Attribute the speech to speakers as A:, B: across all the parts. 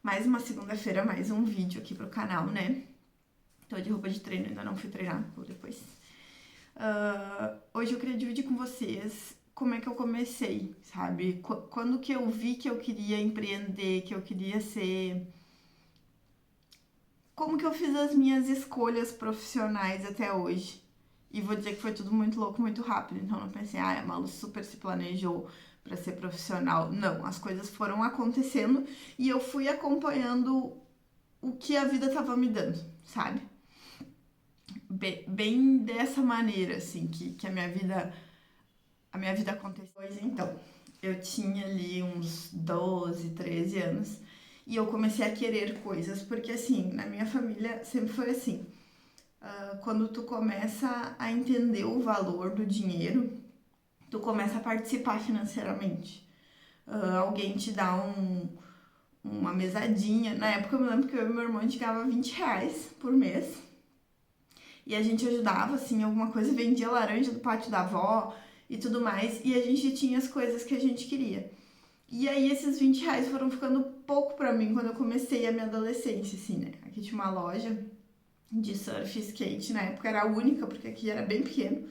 A: Mais uma segunda-feira, mais um vídeo aqui pro canal, né? Tô de roupa de treino, ainda não fui treinar, vou depois. Hoje eu queria dividir com vocês como é que eu comecei, sabe? Quando que eu vi que eu queria empreender, que eu queria ser... Como que eu fiz as minhas escolhas profissionais até hoje. E vou dizer que foi tudo muito louco, muito rápido. Então não pensei, a Malu super se planejou para ser profissional. Não, as coisas foram acontecendo e eu fui acompanhando o que a vida tava me dando, sabe? Bem dessa maneira, assim, que a minha vida aconteceu. Pois então, eu tinha ali uns 12, 13 anos e eu comecei a querer coisas, porque assim, na minha família sempre foi assim. Quando tu começa a entender o valor do dinheiro, tu começa a participar financeiramente. Alguém te dá uma mesadinha. Na época eu me lembro que eu e meu irmão a gente ganhava R$ 20 por mês. E a gente ajudava, assim, alguma coisa, vendia laranja do pátio da avó e tudo mais. E a gente tinha as coisas que a gente queria. E aí esses R$ 20 foram ficando pouco pra mim quando eu comecei a minha adolescência, assim, né? Aqui tinha uma loja de surf e skate, na época era a única, porque aqui era bem pequeno.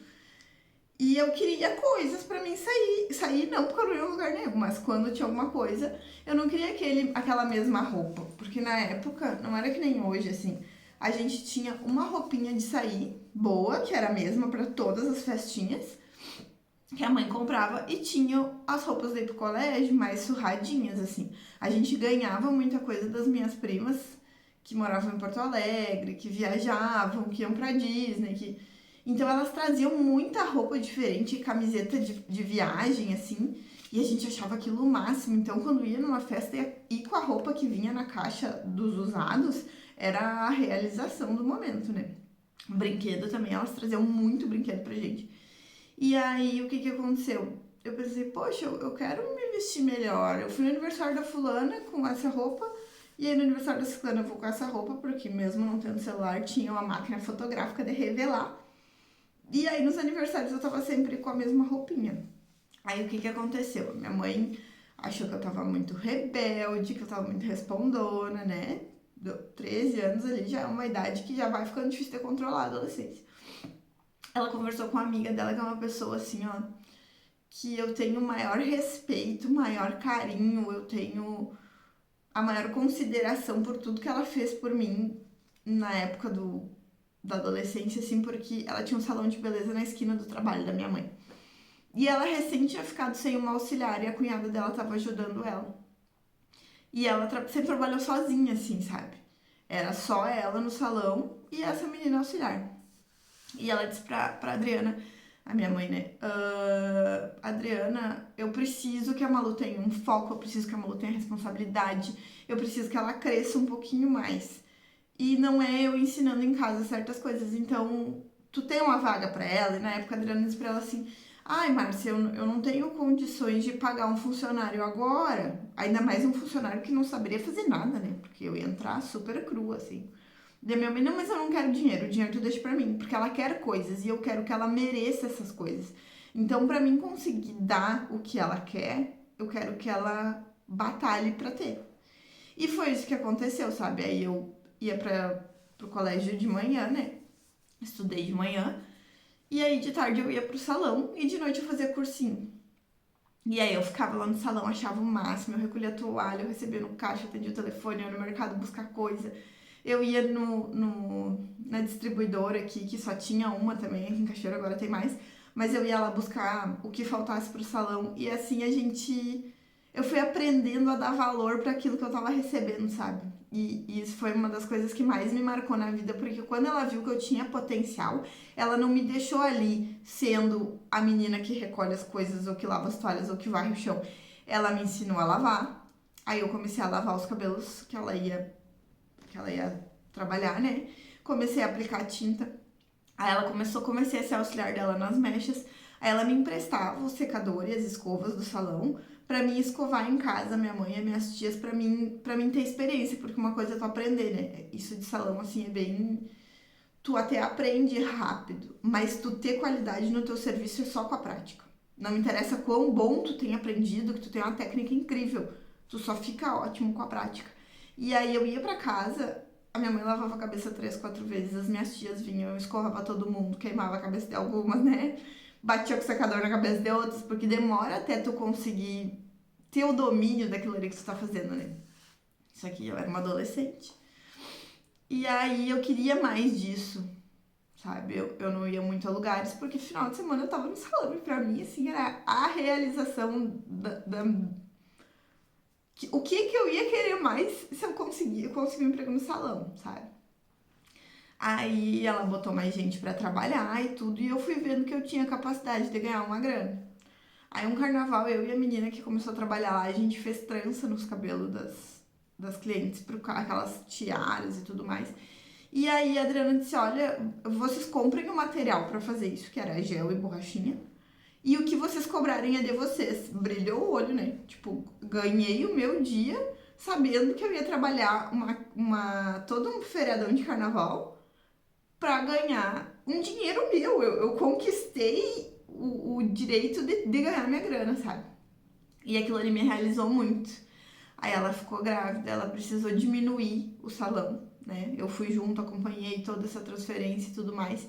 A: E eu queria coisas pra mim sair não porque eu não ia em lugar nenhum, mas quando tinha alguma coisa, eu não queria aquela mesma roupa, porque na época não era que nem hoje, assim, a gente tinha uma roupinha de sair boa, que era a mesma pra todas as festinhas, que a mãe comprava, e tinha as roupas daí pro colégio, mais surradinhas, assim. A gente ganhava muita coisa das minhas primas, que moravam em Porto Alegre, que viajavam, que iam pra Disney, Então elas traziam muita roupa diferente, camiseta de viagem, assim, e a gente achava aquilo o máximo. Então quando ia numa festa, ir com a roupa que vinha na caixa dos usados, era a realização do momento, né? Brinquedo também, elas traziam muito brinquedo pra gente. E aí, o que aconteceu? Eu pensei, poxa, eu quero me vestir melhor. Eu fui no aniversário da fulana com essa roupa, e aí no aniversário da ciclana eu vou com essa roupa, porque mesmo não tendo celular, tinha uma máquina fotográfica de revelar. E aí nos aniversários eu tava sempre com a mesma roupinha. Aí o que aconteceu? Minha mãe achou que eu tava muito rebelde, que eu tava muito respondona, né? 13 anos ali já é uma idade que já vai ficando difícil de controlar a adolescência. Ela conversou com uma amiga dela, que é uma pessoa assim, ó, que eu tenho maior respeito, maior carinho, eu tenho a maior consideração por tudo que ela fez por mim na época da adolescência, assim, porque ela tinha um salão de beleza na esquina do trabalho da minha mãe. E ela recém tinha ficado sem uma auxiliar e a cunhada dela tava ajudando ela. E ela sempre trabalhou sozinha, assim, sabe? Era só ela no salão e essa menina auxiliar. E ela disse pra Adriana, a minha mãe, né? Adriana, eu preciso que a Malu tenha um foco, eu preciso que a Malu tenha responsabilidade, eu preciso que ela cresça um pouquinho mais. E não é eu ensinando em casa certas coisas, então tu tem uma vaga pra ela. E na época a Adriana disse pra ela assim, ai, Márcia, eu não tenho condições de pagar um funcionário agora, ainda mais um funcionário que não saberia fazer nada, né? Porque eu ia entrar super crua, assim. Da minha mãe, não, mas eu não quero dinheiro, o dinheiro tu deixa pra mim, porque ela quer coisas e eu quero que ela mereça essas coisas. Então, pra mim conseguir dar o que ela quer, eu quero que ela batalhe pra ter. E foi isso que aconteceu, sabe? Aí eu ia pro colégio de manhã, né? Estudei de manhã. E aí de tarde eu ia pro salão e de noite eu fazia cursinho. E aí eu ficava lá no salão, achava o máximo, eu recolhia a toalha, eu recebia no caixa, atendia o telefone, eu ia no mercado buscar coisa. Eu ia na distribuidora aqui, que só tinha uma também, aqui em Cachoeira agora tem mais. Mas eu ia lá buscar o que faltasse pro salão. E assim eu fui aprendendo a dar valor para aquilo que eu tava recebendo, sabe? E isso foi uma das coisas que mais me marcou na vida, porque quando ela viu que eu tinha potencial, ela não me deixou ali sendo a menina que recolhe as coisas, ou que lava as toalhas, ou que varre o chão. Ela me ensinou a lavar. Aí eu comecei a lavar os cabelos que ela ia trabalhar, né? Comecei a aplicar tinta. Aí ela comecei a ser auxiliar dela nas mechas. Aí ela me emprestava o secador e as escovas do salão pra mim escovar em casa, minha mãe e minhas tias, pra mim ter experiência, porque uma coisa é tu aprender, né? Isso de salão, assim, é bem... Tu até aprende rápido, mas tu ter qualidade no teu serviço é só com a prática. Não interessa quão bom tu tenha aprendido, que tu tem uma técnica incrível, tu só fica ótimo com a prática. E aí eu ia pra casa, a minha mãe lavava a cabeça 3, 4 vezes, as minhas tias vinham, eu escovava todo mundo, queimava a cabeça de algumas, né? Batia com o secador na cabeça de outras, porque demora até tu conseguir ter o domínio daquilo ali que tu tá fazendo, né? Isso aqui, eu era uma adolescente. E aí eu queria mais disso, sabe? Eu não ia muito a lugares, porque final de semana eu tava no salão, e pra mim, assim, era a realização o que que eu ia querer mais se eu conseguir um emprego no salão, sabe? Aí ela botou mais gente pra trabalhar e tudo, e eu fui vendo que eu tinha capacidade de ganhar uma grana. Aí um carnaval, eu e a menina que começou a trabalhar lá, a gente fez trança nos cabelos das clientes, aquelas tiaras e tudo mais. E aí a Adriana disse, olha, vocês comprem o material pra fazer isso, que era gel e borrachinha, e o que vocês cobrarem é de vocês. Brilhou o olho, né? Tipo, ganhei o meu dia sabendo que eu ia trabalhar todo um feriadão de carnaval pra ganhar um dinheiro meu. Eu conquistei o direito de ganhar minha grana, sabe? E aquilo ali me realizou muito. Aí ela ficou grávida, ela precisou diminuir o salão, né? Eu fui junto, acompanhei toda essa transferência e tudo mais.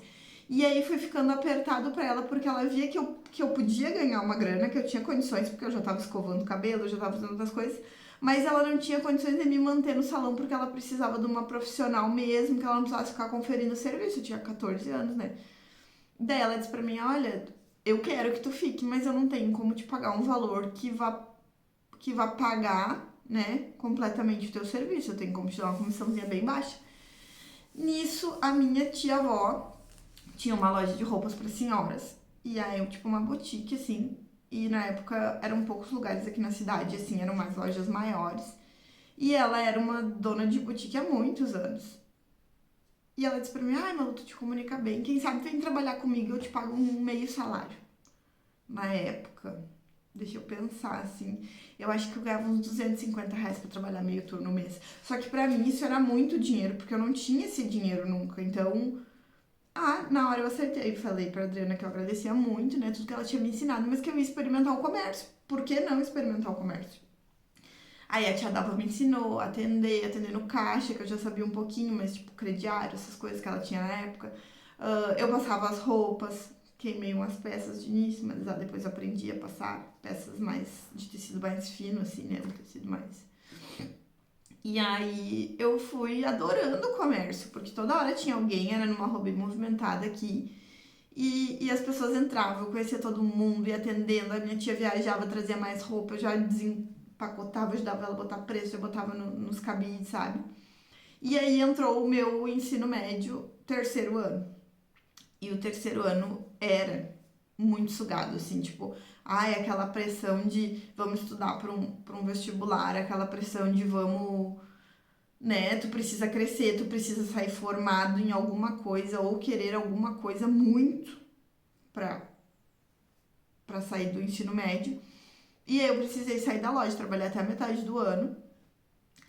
A: E aí foi ficando apertado pra ela, porque ela via que eu podia ganhar uma grana, que eu tinha condições, porque eu já tava escovando o cabelo, eu já tava fazendo outras coisas, mas ela não tinha condições de me manter no salão, porque ela precisava de uma profissional mesmo, que ela não precisasse ficar conferindo o serviço, eu tinha 14 anos, né? Daí ela disse pra mim, olha, eu quero que tu fique, mas eu não tenho como te pagar um valor que vá pagar, né, completamente o teu serviço, eu tenho como te dar uma comissãozinha bem baixa. Nisso, a minha tia-avó tinha uma loja de roupas para senhoras. E aí, tipo, uma boutique, assim. E na época eram poucos lugares aqui na cidade, assim, eram mais lojas maiores. E ela era uma dona de boutique há muitos anos. E ela disse pra mim, ai, Malu, tu te comunica bem. Quem sabe vem trabalhar comigo, eu te pago um meio salário. Na época, deixa eu pensar, assim, eu acho que eu ganhava uns R$ 250 pra trabalhar meio turno no mês. Só que pra mim isso era muito dinheiro, porque eu não tinha esse dinheiro nunca. Então, na hora eu acertei, falei pra Adriana que eu agradecia muito, né, tudo que ela tinha me ensinado, mas que eu ia experimentar o comércio. Por que não experimentar o comércio? Aí a tia Dava me ensinou a atender no caixa, que eu já sabia um pouquinho, mas tipo, crediário, essas coisas que ela tinha na época. Eu passava as roupas, queimei umas peças de início, mas depois eu aprendi a passar peças mais de tecido mais fino, assim, né, um tecido mais... E aí eu fui adorando o comércio, porque toda hora tinha alguém, era numa rua bem movimentada aqui, e as pessoas entravam, eu conhecia todo mundo, ia atendendo, a minha tia viajava, trazia mais roupa, eu já desempacotava, ajudava ela a botar preço, já botava nos cabides, sabe? E aí entrou o meu ensino médio, terceiro ano. E o terceiro ano era muito sugado, assim, tipo, ai, aquela pressão de vamos estudar para um vestibular, aquela pressão de vamos, né, tu precisa crescer, tu precisa sair formado em alguma coisa ou querer alguma coisa muito pra, pra sair do ensino médio. E aí eu precisei sair da loja, trabalhar até a metade do ano,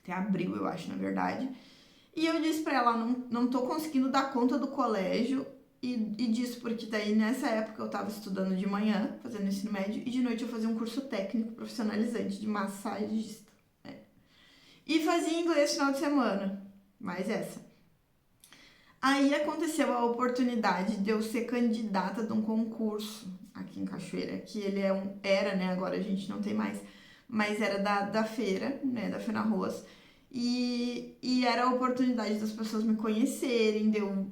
A: até abril, eu acho, na verdade. E eu disse pra ela, não tô conseguindo dar conta do colégio e disso, porque daí nessa época eu tava estudando de manhã, fazendo ensino médio, e de noite eu fazia um curso técnico profissionalizante de massagista. E fazia inglês no final de semana, mais essa. Aí aconteceu a oportunidade de eu ser candidata de um concurso aqui em Cachoeira, que ele era, né, agora a gente não tem mais, mas era da feira, né, da Fena Arroz. E era a oportunidade das pessoas me conhecerem, de eu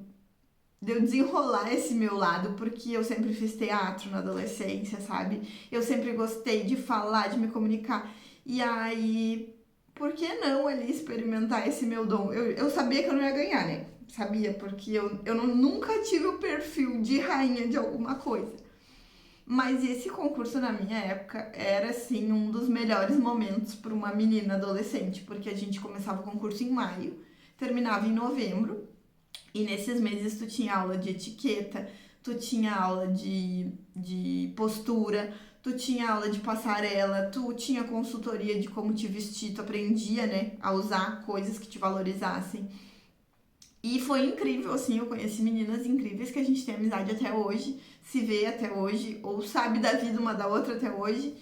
A: desenrolar esse meu lado, porque eu sempre fiz teatro na adolescência, sabe? Eu sempre gostei de falar, de me comunicar. E aí, por que não ali experimentar esse meu dom? Eu sabia que eu não ia ganhar, né? Sabia, porque eu nunca tive o perfil de rainha de alguma coisa. Mas esse concurso na minha época era assim um dos melhores momentos para uma menina adolescente, porque a gente começava o concurso em maio, terminava em novembro, e nesses meses tu tinha aula de etiqueta, tu tinha aula de postura, tu tinha aula de passarela, tu tinha consultoria de como te vestir, tu aprendia, né, a usar coisas que te valorizassem. E foi incrível, assim, eu conheci meninas incríveis que a gente tem amizade até hoje, se vê até hoje, ou sabe da vida uma da outra até hoje.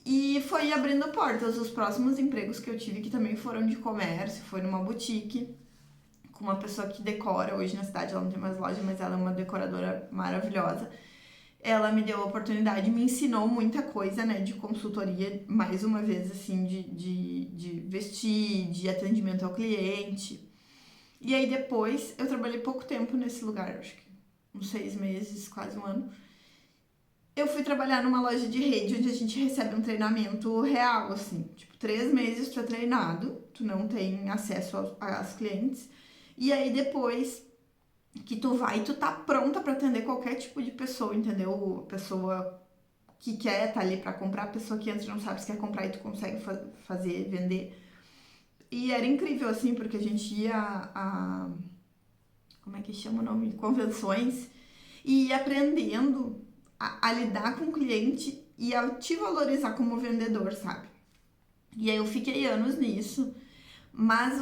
A: E foi abrindo portas. Os próximos empregos que eu tive, que também foram de comércio, foi numa boutique, com uma pessoa que decora. Hoje na cidade ela não tem mais loja, mas ela é uma decoradora maravilhosa. Ela me deu a oportunidade, me ensinou muita coisa, né, de consultoria, mais uma vez, assim, de vestir, de atendimento ao cliente. E aí depois, eu trabalhei pouco tempo nesse lugar, acho que uns 6 meses, quase um ano. Eu fui trabalhar numa loja de rede, onde a gente recebe um treinamento real, assim, tipo, 3 meses tu é treinado, tu não tem acesso às clientes. E aí depois que tu vai, tu tá pronta pra atender qualquer tipo de pessoa, entendeu? Pessoa que quer tá ali pra comprar, pessoa que antes não sabe se quer comprar e tu consegue fazer, vender. E era incrível, assim, porque a gente ia a como é que chama o nome? Convenções, e ir aprendendo a lidar com o cliente e a te valorizar como vendedor, sabe? E aí eu fiquei anos nisso, mas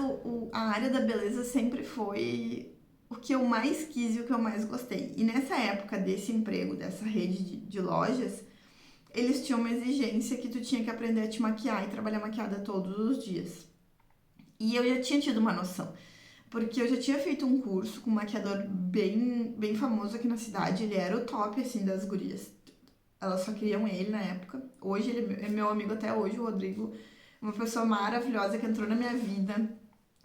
A: a área da beleza sempre foi o que eu mais quis e o que eu mais gostei. E nessa época desse emprego, dessa rede de lojas, eles tinham uma exigência que tu tinha que aprender a te maquiar e trabalhar maquiada todos os dias. E eu já tinha tido uma noção, porque eu já tinha feito um curso com um maquiador bem famoso aqui na cidade. Ele era o top, assim, das gurias. Elas só queriam ele na época. Hoje ele é meu amigo até hoje, o Rodrigo. Uma pessoa maravilhosa que entrou na minha vida,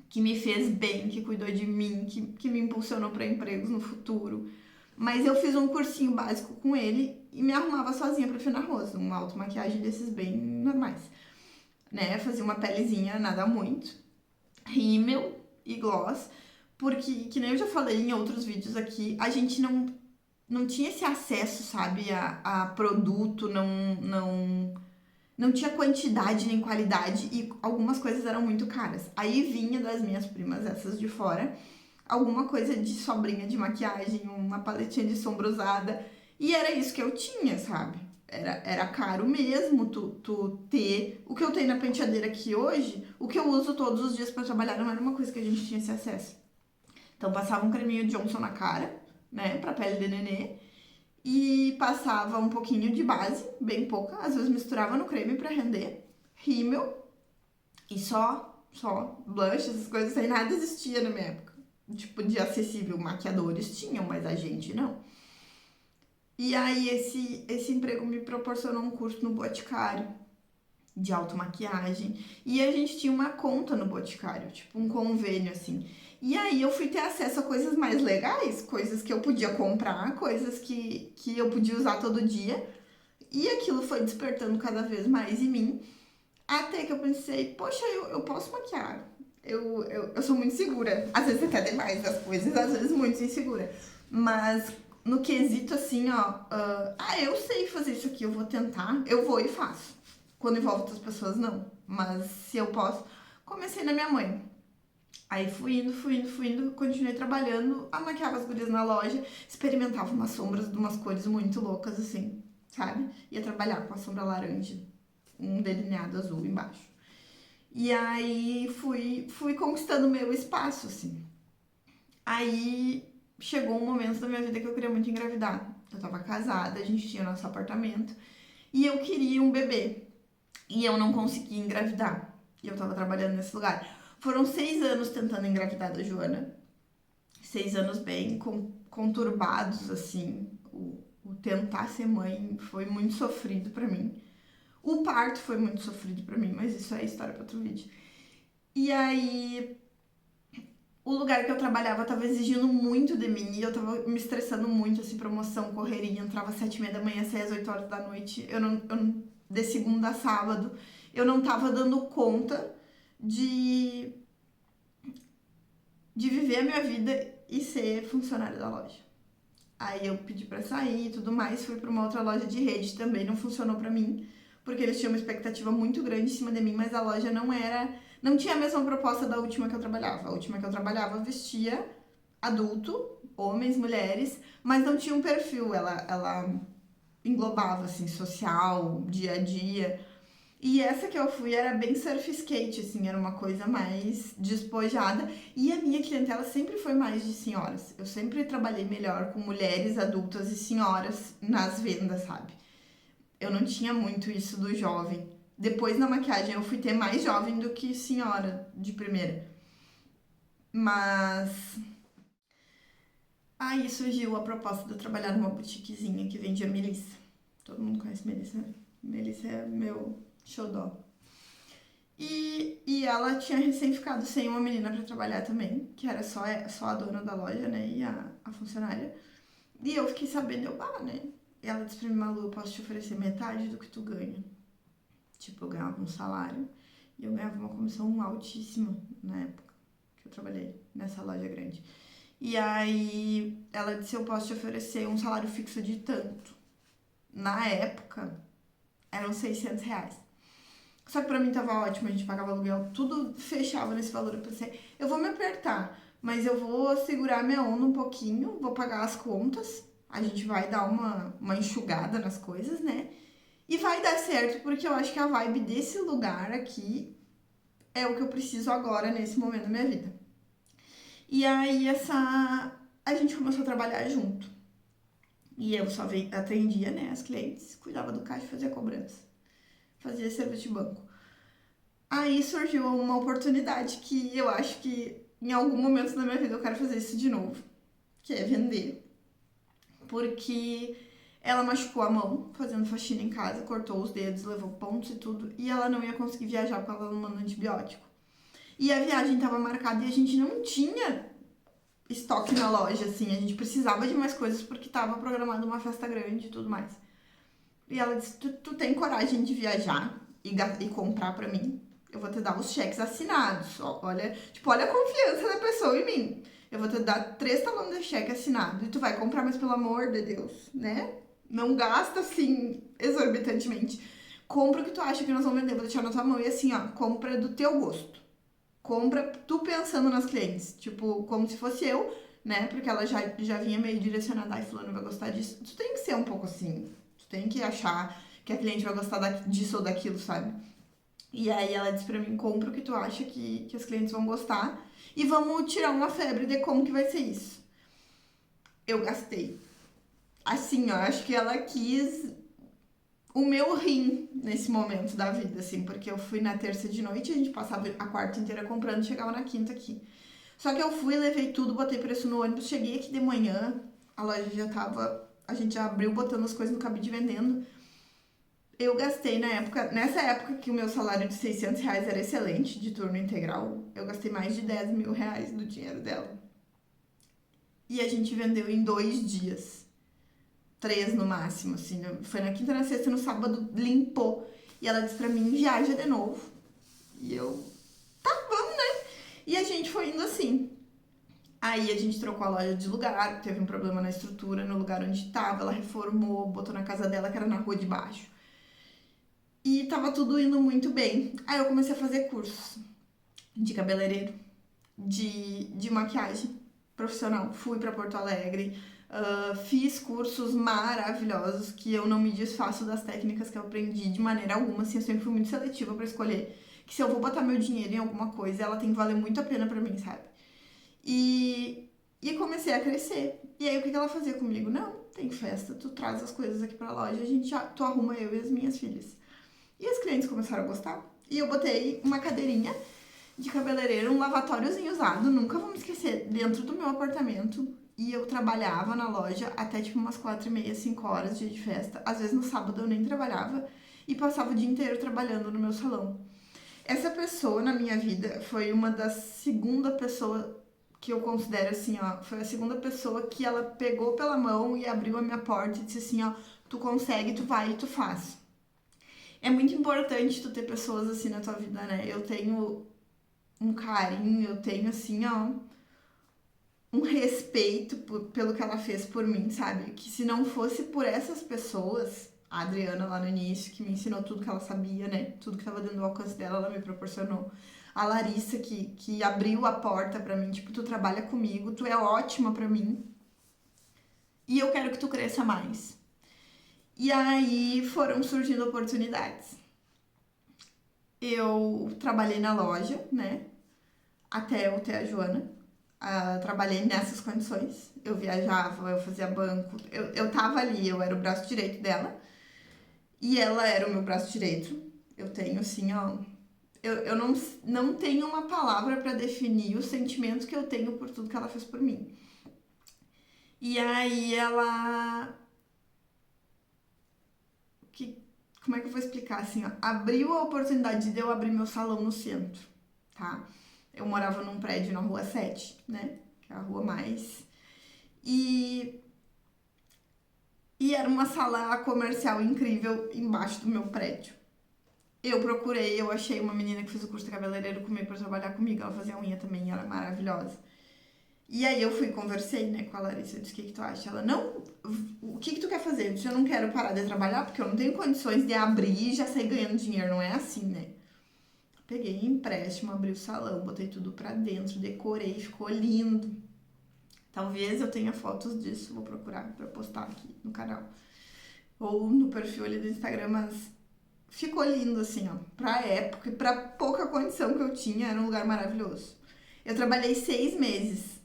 A: que me fez bem, que cuidou de mim, que me impulsionou para empregos no futuro. Mas eu fiz um cursinho básico com ele e me arrumava sozinha pra Fina Rosa, uma automaquiagem desses bem normais, né? Fazia uma pelezinha, nada muito, rímel e gloss, porque, que nem eu já falei em outros vídeos aqui, a gente não tinha esse acesso, sabe, a produto, não tinha quantidade nem qualidade e algumas coisas eram muito caras. Aí vinha das minhas primas, essas de fora, alguma coisa de sobrinha de maquiagem, uma paletinha de sombra usada, e era isso que eu tinha, sabe? Era caro mesmo tu ter o que eu tenho na penteadeira aqui hoje, o que eu uso todos os dias pra trabalhar, não era uma coisa que a gente tinha esse acesso. Então passava um creminho Johnson na cara, né, pra pele de nenê, e passava um pouquinho de base, bem pouca, às vezes misturava no creme pra render, rímel e só blush, essas coisas, sem nada existia na minha época. Tipo, de acessível, maquiadores tinham, mas a gente não. E aí esse emprego me proporcionou um curso no Boticário de automaquiagem, e a gente tinha uma conta no Boticário, tipo um convênio assim. E aí eu fui ter acesso a coisas mais legais, coisas que eu podia comprar, coisas que eu podia usar todo dia. E aquilo foi despertando cada vez mais em mim, até que eu pensei, poxa, eu posso maquiar. Eu sou muito segura, às vezes até demais das coisas, às vezes muito insegura. Mas no quesito assim, ó, eu sei fazer isso aqui, eu vou tentar, eu vou e faço. Quando envolve outras pessoas, não. Mas se eu posso, comecei na minha mãe. Aí fui indo, continuei trabalhando, maquiava as gurias na loja, experimentava umas sombras de umas cores muito loucas, assim, sabe? Ia trabalhar com a sombra laranja, um delineado azul embaixo. E aí fui conquistando o meu espaço, assim. Aí chegou um momento da minha vida que eu queria muito engravidar. Eu tava casada, a gente tinha nosso apartamento, e eu queria um bebê. E eu não conseguia engravidar. E eu tava trabalhando nesse lugar. Foram 6 anos tentando engravidar da Joana. 6 anos bem conturbados, assim. O tentar ser mãe foi muito sofrido pra mim. O parto foi muito sofrido pra mim, mas isso é história pra outro vídeo. E aí, o lugar que eu trabalhava tava exigindo muito de mim e eu tava me estressando muito, assim, promoção, correria. Entrava às 7h30 da manhã, saía às 8 horas da noite. De segunda a sábado, eu não tava dando conta de, de viver a minha vida e ser funcionária da loja. Aí eu pedi pra sair e tudo mais, fui pra uma outra loja de rede também, não funcionou pra mim, porque eles tinham uma expectativa muito grande em cima de mim, mas a loja não tinha a mesma proposta da última que eu trabalhava. A última que eu trabalhava vestia adulto, homens, mulheres, mas não tinha um perfil, ela englobava assim, social, dia a dia. E essa que eu fui era bem surf skate, assim, era uma coisa mais despojada. E a minha clientela sempre foi mais de senhoras. Eu sempre trabalhei melhor com mulheres adultas e senhoras nas vendas, sabe? Eu não tinha muito isso do jovem. Depois na maquiagem eu fui ter mais jovem do que senhora de primeira. Mas aí surgiu a proposta de eu trabalhar numa boutiquezinha que vendia Melissa. Todo mundo conhece Melissa, né? Melissa é meu xodó. E ela tinha recém ficado sem uma menina pra trabalhar também, que era só a dona da loja, né? E a funcionária. E eu fiquei sabendo, né? E ela disse pra mim, Malu, eu posso te oferecer metade do que tu ganha. Tipo, eu ganhava um salário e eu ganhava uma comissão altíssima na época que eu trabalhei nessa loja grande. E aí ela disse, eu posso te oferecer um salário fixo de tanto. Na época, eram R$ 600. Só que pra mim tava ótimo, a gente pagava aluguel, tudo fechava nesse valor. Eu pensei, eu vou me apertar, mas eu vou segurar minha onda um pouquinho, vou pagar as contas, a gente vai dar uma enxugada nas coisas, né? E vai dar certo, porque eu acho que a vibe desse lugar aqui é o que eu preciso agora, nesse momento da minha vida. E aí a gente começou a trabalhar junto. E eu só atendia, né, as clientes, cuidava do caixa e fazia cobrança. Fazia serviço de banco. Aí surgiu uma oportunidade que eu acho que em algum momento da minha vida eu quero fazer isso de novo, que é vender. Porque ela machucou a mão fazendo faxina em casa, cortou os dedos, levou pontos e tudo, e ela não ia conseguir viajar porque ela não manda antibiótico. E a viagem estava marcada e a gente não tinha estoque na loja, assim, a gente precisava de mais coisas porque estava programada uma festa grande e tudo mais. E ela disse, tu tem coragem de viajar e comprar pra mim? Eu vou te dar os cheques assinados. Olha, tipo, olha a confiança da pessoa em mim. Eu vou te dar 3 talões de cheque assinado e tu vai comprar, mas pelo amor de Deus, né? Não gasta assim exorbitantemente. Compra o que tu acha que nós vamos vender, vou deixar na tua mão e assim, ó, compra do teu gosto. Compra tu pensando nas clientes, tipo, como se fosse eu, né? Porque ela já vinha meio direcionada, ai, fulano vai gostar disso. Tu tem que ser um pouco assim. Tu tem que achar que a cliente vai gostar disso ou daquilo, sabe? E aí ela disse pra mim, compra o que tu acha que as clientes vão gostar e vamos tirar uma febre de como que vai ser isso. Eu gastei. Assim, ó, acho que ela quis o meu rim nesse momento da vida, assim, porque eu fui na terça de noite, a gente passava a quarta inteira comprando, chegava na quinta aqui. Só que eu fui, levei tudo, botei preço no ônibus, cheguei aqui de manhã, a loja já tava, a gente já abriu botando as coisas no cabide vendendo. Eu gastei nessa época que o meu salário de R$ 600 era excelente, de turno integral, eu gastei mais de R$ 10.000 do dinheiro dela. E a gente vendeu em 2 dias. 3 no máximo, assim. Foi na quinta, na sexta, no sábado limpou. E ela disse pra mim, viaja de novo. E eu, tá, vamos, né? E a gente foi indo assim. Aí a gente trocou a loja de lugar, teve um problema na estrutura, no lugar onde tava, ela reformou, botou na casa dela, que era na rua de baixo. E tava tudo indo muito bem. Aí eu comecei a fazer cursos de cabeleireiro, de maquiagem profissional. Fui pra Porto Alegre, fiz cursos maravilhosos que eu não me desfaço das técnicas que eu aprendi de maneira alguma, assim, eu sempre fui muito seletiva pra escolher. Que se eu vou botar meu dinheiro em alguma coisa, ela tem que valer muito a pena pra mim, sabe? E comecei a crescer. E aí o que ela fazia comigo? Não, tem festa, tu traz as coisas aqui pra loja, tu arruma eu e as minhas filhas. E os clientes começaram a gostar. E eu botei uma cadeirinha de cabeleireiro, um lavatóriozinho usado, nunca vou me esquecer, dentro do meu apartamento. E eu trabalhava na loja até tipo umas 4h30, 5 horas, dia de festa. Às vezes no sábado eu nem trabalhava e passava o dia inteiro trabalhando no meu salão. Essa pessoa na minha vida foi uma das segunda pessoa que eu considero assim, ó, foi a segunda pessoa que ela pegou pela mão e abriu a minha porta e disse assim, ó, tu consegue, tu vai e tu faz. É muito importante tu ter pessoas assim na tua vida, né? Eu tenho um carinho, eu tenho assim, ó, um respeito pelo que ela fez por mim, sabe? Que se não fosse por essas pessoas, a Adriana lá no início, que me ensinou tudo que ela sabia, né? Tudo que tava dentro do alcance dela, ela me proporcionou. A Larissa, que abriu a porta pra mim, tipo, tu trabalha comigo, tu é ótima pra mim. E eu quero que tu cresça mais. E aí foram surgindo oportunidades. Eu trabalhei na loja, né? Até eu ter a Joana. Trabalhei nessas condições. Eu viajava, eu fazia banco, eu tava ali, eu era o braço direito dela. E ela era o meu braço direito. Eu tenho, assim, ó... Eu não tenho uma palavra pra definir o sentimento que eu tenho por tudo que ela fez por mim. E aí ela... Que, como é que eu vou explicar, assim, ó? Abriu a oportunidade de eu abrir meu salão no centro, tá? Eu morava num prédio na Rua 7, né? Que é a rua mais... E era uma sala comercial incrível embaixo do meu prédio. Eu procurei, eu achei uma menina que fez o curso de cabeleireiro comigo pra trabalhar comigo. Ela fazia unha também, ela é maravilhosa. E aí eu fui e conversei, né, com a Larissa. Eu disse, o que tu acha? Ela, não, o que tu quer fazer? Eu disse, eu não quero parar de trabalhar porque eu não tenho condições de abrir e já sair ganhando dinheiro. Não é assim, né? Peguei empréstimo, abri o salão, botei tudo pra dentro, decorei, ficou lindo. Talvez eu tenha fotos disso, vou procurar pra postar aqui no canal. Ou no perfil ali do Instagram, mas ficou lindo, assim, ó. Pra época e pra pouca condição que eu tinha, era um lugar maravilhoso. Eu trabalhei 6 meses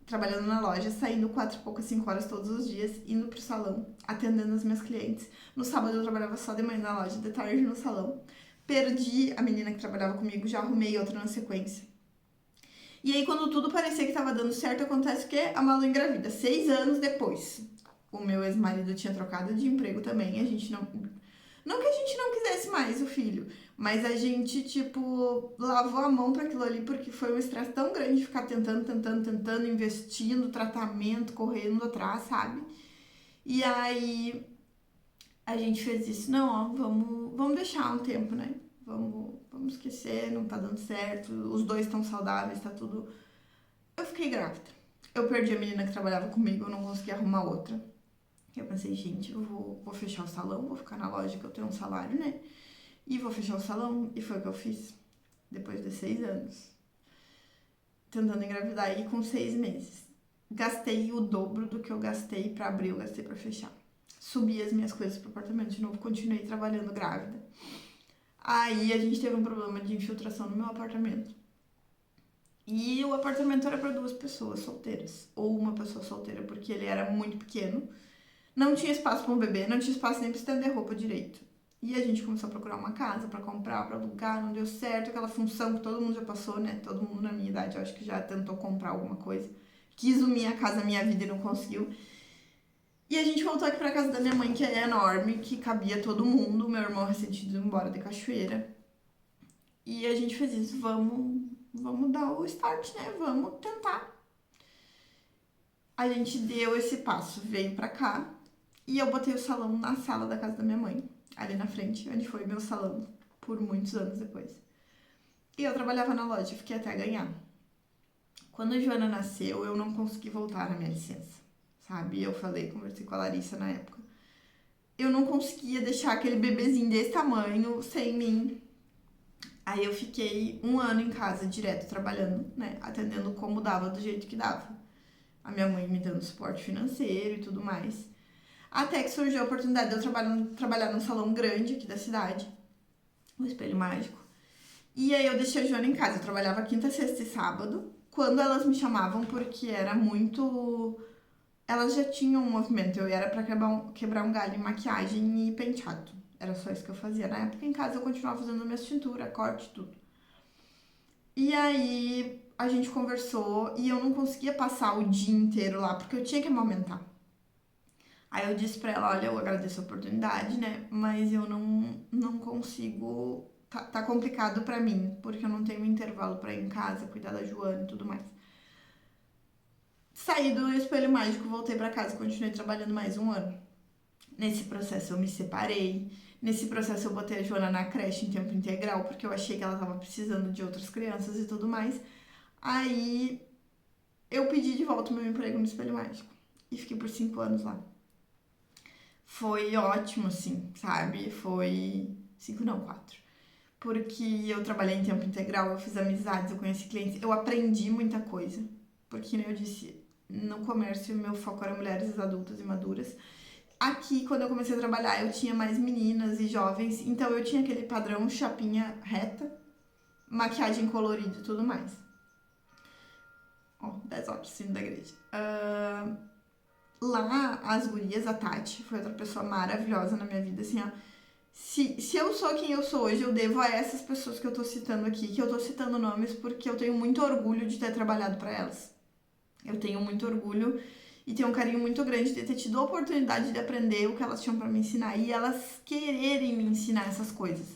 A: trabalhando na loja, saindo 4 e poucas, 5 horas todos os dias, indo pro salão, atendendo as minhas clientes. No sábado eu trabalhava só de manhã na loja, de tarde no salão. Perdi a menina que trabalhava comigo, já arrumei outra na sequência. E aí, quando tudo parecia que tava dando certo, acontece que a Malu engravida. 6 anos depois. O meu ex-marido tinha trocado de emprego também, a gente não... Não que a gente não quisesse mais o filho, mas a gente, tipo, lavou a mão para aquilo ali porque foi um estresse tão grande ficar tentando, investindo, tratamento, correndo atrás, sabe? E aí a gente fez isso, não, ó, vamos deixar um tempo, né? Vamos esquecer, não tá dando certo, os dois estão saudáveis, tá tudo. Eu fiquei grávida. Eu perdi a menina que trabalhava comigo, eu não consegui arrumar outra. Eu pensei, gente, eu vou fechar o salão, vou ficar na loja que eu tenho um salário, né? E vou fechar o salão. E foi o que eu fiz. Depois de 6 anos. Tentando engravidar e com 6 meses. Gastei o dobro do que eu gastei pra abrir, eu gastei pra fechar. Subi as minhas coisas pro apartamento de novo, continuei trabalhando grávida. Aí a gente teve um problema de infiltração no meu apartamento. E o apartamento era para 2 pessoas solteiras. Ou uma pessoa solteira, porque ele era muito pequeno. Não tinha espaço para um bebê, não tinha espaço nem para estender roupa direito. E a gente começou a procurar uma casa para comprar, para alugar, não deu certo, aquela função que todo mundo já passou, né? Todo mundo na minha idade, eu acho que já tentou comprar alguma coisa. Quis unir a casa, a minha vida e não conseguiu. E a gente voltou aqui pra casa da minha mãe, que é enorme, que cabia todo mundo. Meu irmão recém tinha ido embora de Cachoeira. E a gente fez isso, vamos dar o start, né? Vamos tentar. A gente deu esse passo, veio pra cá. E eu botei o salão na sala da casa da minha mãe, ali na frente, onde foi meu salão por muitos anos depois. E eu trabalhava na loja, fiquei até ganhar. Quando a Joana nasceu, eu não consegui voltar na minha licença, sabe? Eu falei, conversei com a Larissa na época. Eu não conseguia deixar aquele bebezinho desse tamanho sem mim. Aí eu fiquei 1 ano em casa, direto, trabalhando, né? Atendendo como dava, do jeito que dava. A minha mãe me dando suporte financeiro e tudo mais. Até que surgiu a oportunidade de eu trabalhar num salão grande aqui da cidade, o Espelho Mágico. E aí eu deixei a Joana em casa. Eu trabalhava quinta, sexta e sábado, quando elas me chamavam, porque era muito... Elas já tinham um movimento, eu era pra quebrar um galho em maquiagem e penteado. Era só isso que eu fazia. Na época em casa eu continuava fazendo minhas tinturas, corte, tudo. E aí a gente conversou e eu não conseguia passar o dia inteiro lá, porque eu tinha que amamentar. Aí eu disse pra ela, olha, eu agradeço a oportunidade, né? Mas eu não consigo. Tá complicado pra mim, porque eu não tenho intervalo pra ir em casa, cuidar da Joana e tudo mais. Saí do espelho mágico, voltei pra casa e continuei trabalhando mais 1 ano. Nesse processo eu me separei. Nesse processo eu botei a Joana na creche em tempo integral, porque eu achei que ela tava precisando de outras crianças e tudo mais. Aí eu pedi de volta o meu emprego no espelho mágico. E fiquei por 5 anos lá. Foi ótimo, assim, sabe? Foi 5, não, 4. Porque eu trabalhei em tempo integral, eu fiz amizades, eu conheci clientes, eu aprendi muita coisa. Porque, né, eu disse, no comércio meu foco era mulheres adultas e maduras. Aqui, quando eu comecei a trabalhar, eu tinha mais meninas e jovens, então eu tinha aquele padrão chapinha reta, maquiagem colorida e tudo mais. Ó, 10 horas, sino da igreja. Lá, as gurias, a Tati, foi outra pessoa maravilhosa na minha vida, assim, ó. Se eu sou quem eu sou hoje, eu devo a essas pessoas que eu tô citando aqui, que eu tô citando nomes porque eu tenho muito orgulho de ter trabalhado para elas. Eu tenho muito orgulho e tenho um carinho muito grande de ter tido a oportunidade de aprender o que elas tinham para me ensinar e elas quererem me ensinar essas coisas.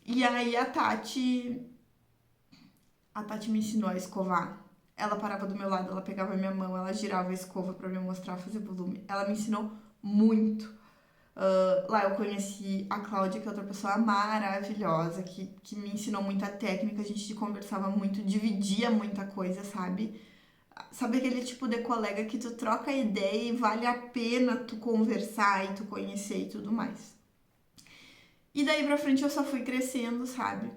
A: E aí a Tati me ensinou a escovar. Ela parava do meu lado, ela pegava a minha mão, ela girava a escova para me mostrar fazer volume. Ela me ensinou muito. Lá eu conheci a Cláudia, que é outra pessoa maravilhosa, que me ensinou muita técnica, a gente conversava muito, dividia muita coisa, sabe? Sabe aquele tipo de colega que tu troca ideia e vale a pena tu conversar e tu conhecer e tudo mais. E daí pra frente eu só fui crescendo, sabe?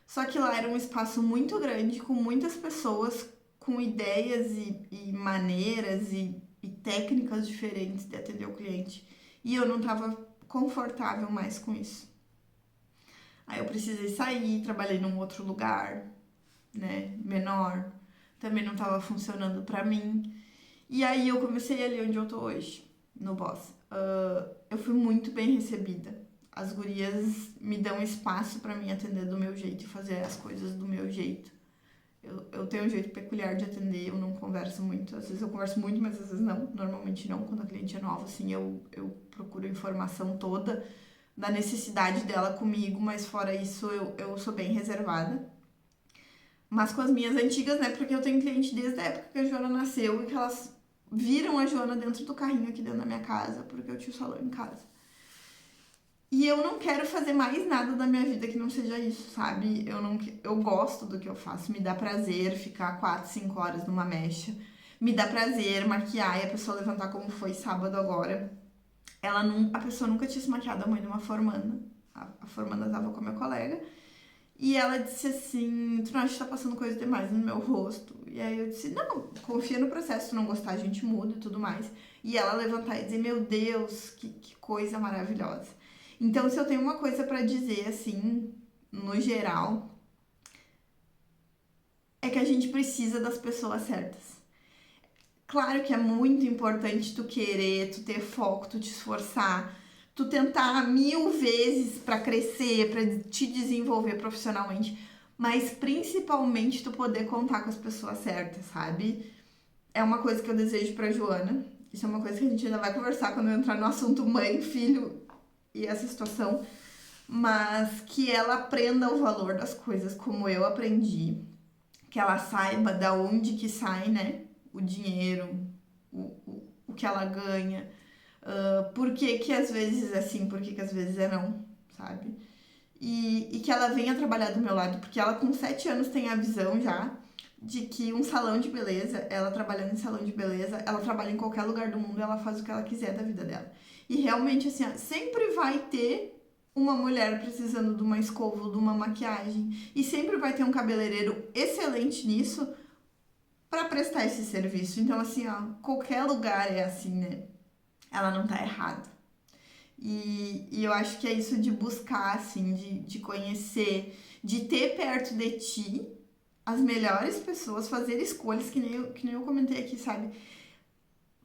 A: Só que lá era um espaço muito grande, com muitas pessoas com ideias e maneiras e técnicas diferentes de atender o cliente. E eu não estava confortável mais com isso. Aí eu precisei sair, trabalhei num outro lugar, né, menor. Também não estava funcionando para mim. E aí eu comecei ali onde eu tô hoje, no Boss. Eu fui muito bem recebida. As gurias me dão espaço para mim atender do meu jeito e fazer as coisas do meu jeito. Eu tenho um jeito peculiar de atender, eu não converso muito. Às vezes eu converso muito, mas às vezes não. Normalmente não, quando a cliente é nova, assim, eu procuro informação toda da necessidade dela comigo, mas fora isso eu sou bem reservada. Mas com as minhas antigas, né? Porque eu tenho cliente desde a época que a Joana nasceu e que elas viram a Joana dentro do carrinho aqui dentro da minha casa, porque eu tinha o salão em casa. E eu não quero fazer mais nada da minha vida que não seja isso, sabe? Eu gosto do que eu faço, me dá prazer ficar 4, 5 horas numa mecha. Me dá prazer maquiar e a pessoa levantar como foi sábado agora. A pessoa nunca tinha se maquiado, a mãe de uma formanda. A formanda tava com a minha colega. E ela disse assim, tu não acha que tá passando coisa demais no meu rosto? E aí eu disse, não, confia no processo, se tu não gostar a gente muda e tudo mais. E ela levantar e dizer, meu Deus, que coisa maravilhosa. Então, se eu tenho uma coisa pra dizer, assim, no geral, é que a gente precisa das pessoas certas. Claro que é muito importante tu querer, tu ter foco, tu te esforçar, tu tentar 1000 vezes pra crescer, pra te desenvolver profissionalmente, mas principalmente tu poder contar com as pessoas certas, sabe? É uma coisa que eu desejo pra Joana. Isso é uma coisa que a gente ainda vai conversar quando eu entrar no assunto mãe, filho e essa situação, mas que ela aprenda o valor das coisas como eu aprendi, que ela saiba da onde que sai, né, o dinheiro, o que ela ganha, por que que às vezes é sim, por que que às vezes é não, sabe? E que ela venha trabalhar do meu lado, porque ela com 7 anos tem a visão já de que um salão de beleza, ela trabalhando em salão de beleza, ela trabalha em qualquer lugar do mundo, ela faz o que ela quiser da vida dela. E realmente, assim, ó, sempre vai ter uma mulher precisando de uma escova ou de uma maquiagem. E sempre vai ter um cabeleireiro excelente nisso para prestar esse serviço. Então, assim, ó, qualquer lugar é assim, né? Ela não tá errada. E eu acho que é isso de buscar, assim, de conhecer, de ter perto de ti as melhores pessoas, fazer escolhas que nem eu comentei aqui, sabe?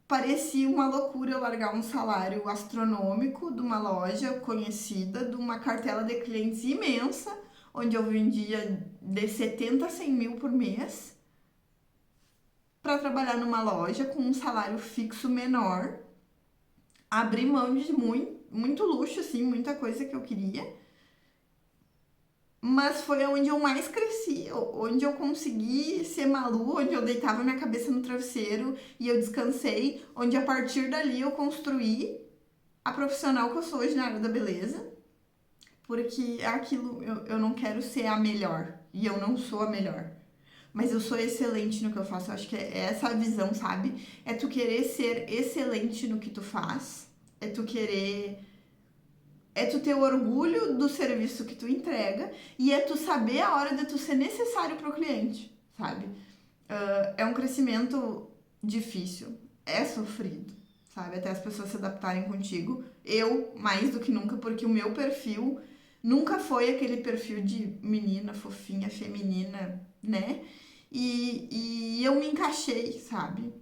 A: Parecia uma loucura eu largar um salário astronômico de uma loja conhecida, de uma cartela de clientes imensa, onde eu vendia de 70 a 100 mil por mês, para trabalhar numa loja com um salário fixo menor, abrir mão de muito luxo, assim, muita coisa que eu queria, mas foi onde eu mais cresci, onde eu consegui ser Malu, onde eu deitava minha cabeça no travesseiro e eu descansei, onde a partir dali eu construí a profissional que eu sou hoje na área da beleza, porque é aquilo, eu não quero ser a melhor, e eu não sou a melhor, mas eu sou excelente no que eu faço, eu acho que é essa a visão, sabe? É tu querer ser excelente no que tu faz, é tu ter orgulho do serviço que tu entrega e é tu saber a hora de tu ser necessário pro cliente, sabe? É um crescimento difícil, é sofrido, sabe? Até as pessoas se adaptarem contigo. Eu, mais do que nunca, porque o meu perfil nunca foi aquele perfil de menina fofinha, feminina, né? E eu me encaixei, sabe?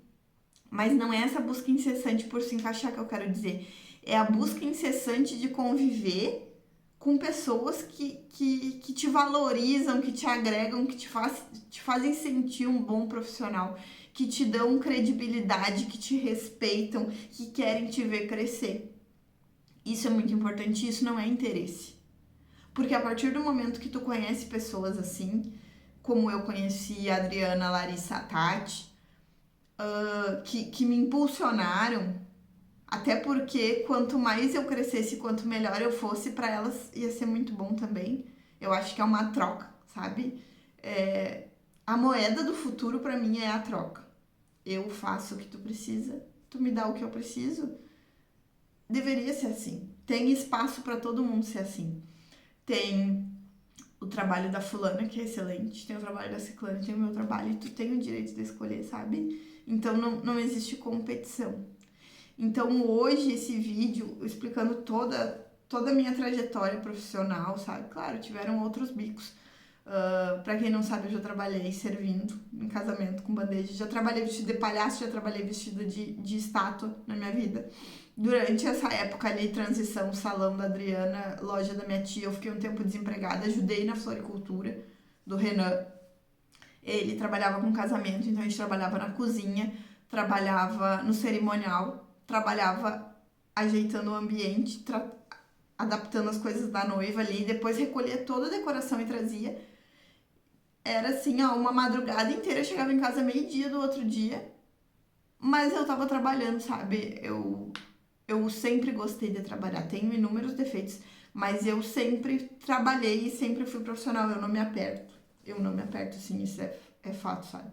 A: Mas não é essa busca incessante por se encaixar que eu quero dizer. É a busca incessante de conviver com pessoas que te valorizam, que te agregam, que te fazem sentir um bom profissional, que te dão credibilidade, que te respeitam, que querem te ver crescer. Isso é muito importante, isso não é interesse. Porque a partir do momento que tu conhece pessoas assim, como eu conheci a Adriana, a Larissa, a Tati, que me impulsionaram, até porque quanto mais eu crescesse, quanto melhor eu fosse, para elas ia ser muito bom também. Eu acho que é uma troca, sabe? A moeda do futuro para mim é a troca. Eu faço o que tu precisa, tu me dá o que eu preciso. Deveria ser assim. Tem espaço para todo mundo ser assim. Tem o trabalho da fulana, que é excelente, tem o trabalho da ciclana, tem o meu trabalho, e tu tem o direito de escolher, sabe? Então não existe competição. Então hoje esse vídeo explicando toda a minha trajetória profissional, sabe? Claro, tiveram outros bicos. Pra quem não sabe, eu já trabalhei servindo em casamento com bandeja, já trabalhei vestida de palhaço, já trabalhei vestida de estátua na minha vida. Durante essa época ali, transição, salão da Adriana, loja da minha tia, eu fiquei um tempo desempregada, ajudei na floricultura do Renan. Ele trabalhava com casamento, então a gente trabalhava na cozinha, trabalhava no cerimonial, trabalhava ajeitando o ambiente, adaptando as coisas da noiva ali, depois recolhia toda a decoração e trazia. Era assim, ó, uma madrugada inteira, eu chegava em casa meio-dia do outro dia, mas eu tava trabalhando, sabe? Eu sempre gostei de trabalhar, tenho inúmeros defeitos, mas eu sempre trabalhei e sempre fui profissional, eu não me aperto. Eu não me aperto, sim, isso é fato, sabe?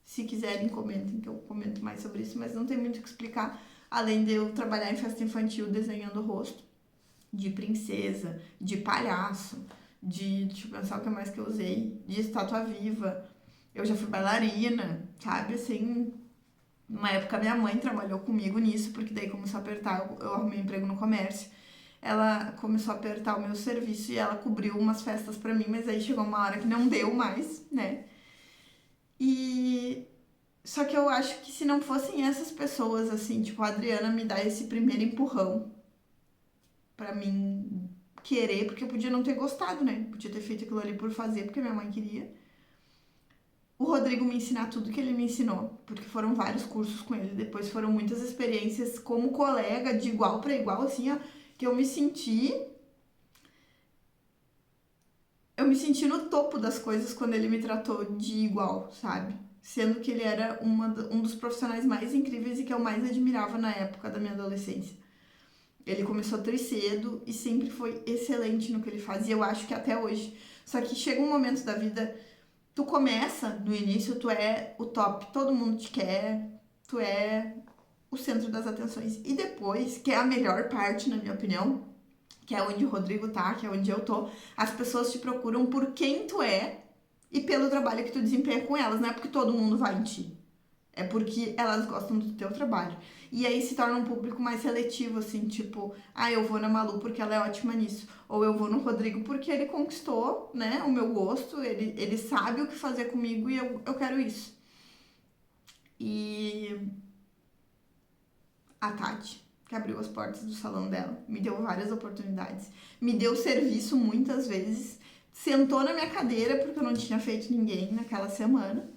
A: Se quiserem, comentem, que eu comento mais sobre isso, mas não tem muito o que explicar, além de eu trabalhar em festa infantil desenhando o rosto, de princesa, de palhaço, deixa eu pensar o que mais que eu usei, de estátua viva. Eu já fui bailarina, sabe, assim, numa época minha mãe trabalhou comigo nisso, porque daí começou a apertar, eu arrumei emprego no comércio. Ela começou a apertar o meu serviço e ela cobriu umas festas pra mim, mas aí chegou uma hora que não deu mais, né? E só que eu acho que se não fossem essas pessoas, assim, tipo, a Adriana me dá esse primeiro empurrão pra mim querer, porque eu podia não ter gostado, né? Podia ter feito aquilo ali por fazer, porque minha mãe queria. O Rodrigo me ensinar tudo que ele me ensinou, porque foram vários cursos com ele, depois foram muitas experiências como colega, de igual para igual, assim, ó, que eu me senti no topo das coisas quando ele me tratou de igual, sabe? Sendo que ele era um dos profissionais mais incríveis e que eu mais admirava na época da minha adolescência. Ele começou tri cedo e sempre foi excelente no que ele fazia, eu acho que até hoje. Só que chega um momento da vida, tu começa, no início, tu é o top, todo mundo te quer, tu é o centro das atenções. E depois, que é a melhor parte, na minha opinião, que é onde o Rodrigo tá, que é onde eu tô, as pessoas te procuram por quem tu é e pelo trabalho que tu desempenha com elas, não é porque todo mundo vai em ti. É porque elas gostam do teu trabalho. E aí se torna um público mais seletivo, assim, tipo, eu vou na Malu porque ela é ótima nisso. Ou eu vou no Rodrigo porque ele conquistou, né, o meu gosto, ele sabe o que fazer comigo e eu quero isso. E a Tati, que abriu as portas do salão dela, me deu várias oportunidades. Me deu serviço muitas vezes. Sentou na minha cadeira porque eu não tinha feito ninguém naquela semana.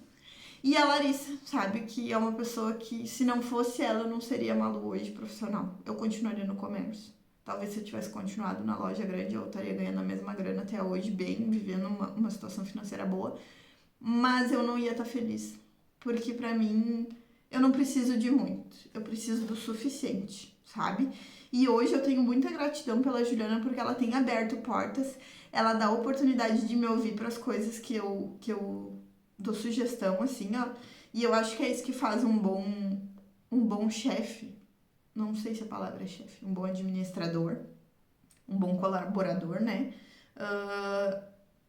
A: E a Larissa, sabe, que é uma pessoa que, se não fosse ela, eu não seria Malu hoje profissional. Eu continuaria no comércio. Talvez se eu tivesse continuado na loja grande, eu estaria ganhando a mesma grana até hoje, bem, vivendo uma situação financeira boa. Mas eu não ia estar feliz. Porque pra mim, eu não preciso de muito. Eu preciso do suficiente, sabe? E hoje eu tenho muita gratidão pela Juliana porque ela tem aberto portas. Ela dá a oportunidade de me ouvir para as coisas que eu dou sugestão, assim, ó. E eu acho que é isso que faz um bom chefe. Não sei se a palavra é chefe. Um bom administrador. Um bom colaborador, né?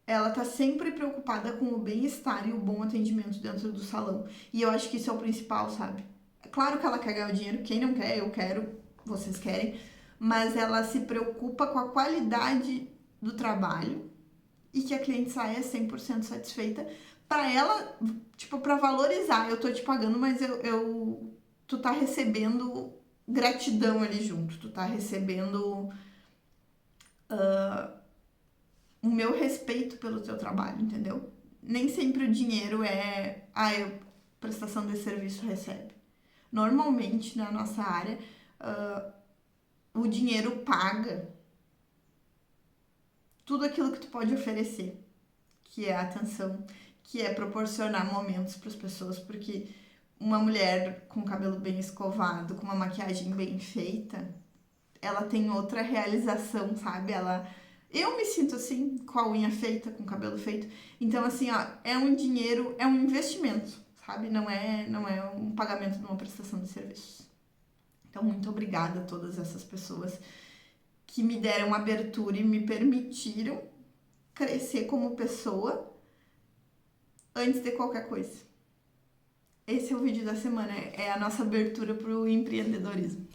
A: Ela tá sempre preocupada com o bem-estar e o bom atendimento dentro do salão. E eu acho que isso é o principal, sabe? É claro que ela quer ganhar o dinheiro. Quem não quer, eu quero, vocês querem. Mas ela se preocupa com a qualidade do trabalho e que a cliente saia 100% satisfeita para ela, tipo, para valorizar. Eu tô te pagando, mas tu tá recebendo gratidão ali junto. Tu tá recebendo o meu respeito pelo teu trabalho, entendeu? Nem sempre o dinheiro é prestação de serviço recebe. Normalmente na nossa área, o dinheiro paga tudo aquilo que tu pode oferecer, que é atenção, que é proporcionar momentos para as pessoas, porque uma mulher com cabelo bem escovado, com uma maquiagem bem feita, ela tem outra realização, sabe? Eu me sinto assim, com a unha feita, com o cabelo feito. Então, assim, ó, é um dinheiro, é um investimento, sabe? Não é um pagamento de uma prestação de serviços. Então, muito obrigada a todas essas pessoas que me deram abertura e me permitiram crescer como pessoa antes de qualquer coisa. Esse é o vídeo da semana, é a nossa abertura para o empreendedorismo.